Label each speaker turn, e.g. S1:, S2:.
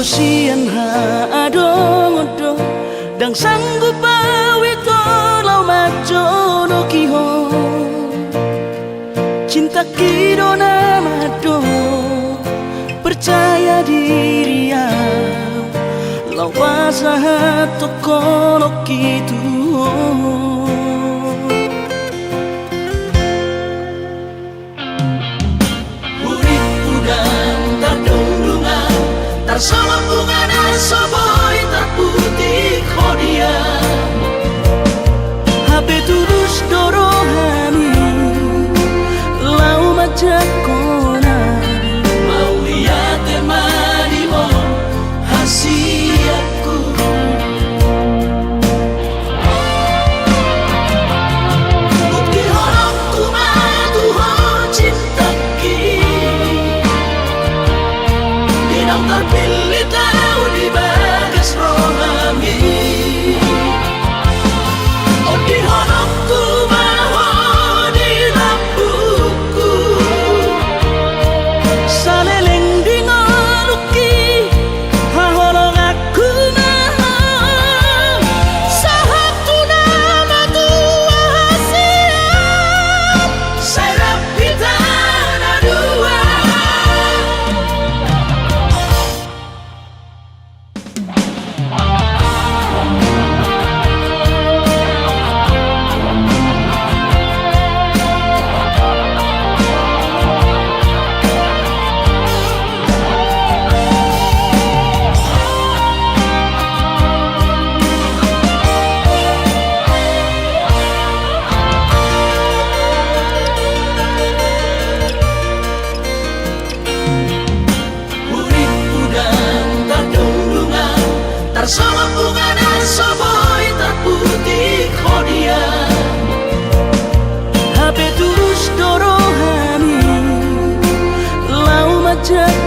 S1: sian ha adong dang sanggup bawi lau maco no kiho cinta kidona mado percaya diri ya lau pasah toko no kitu sama bunga dan soboy tak putih kodia HP tulus dorohani lau macam kona mau lihat temani mo hasiatku bukti horongku madu ho cinta terpilih tahu di bagas rohani oh di honongku maho di lampuku saleleng di ngoluki hahorong aku maho sahatu nama tua hasiat serap kita dua. Sama bunga dan soboy tak putih kodia HP tulus dorohani lau macam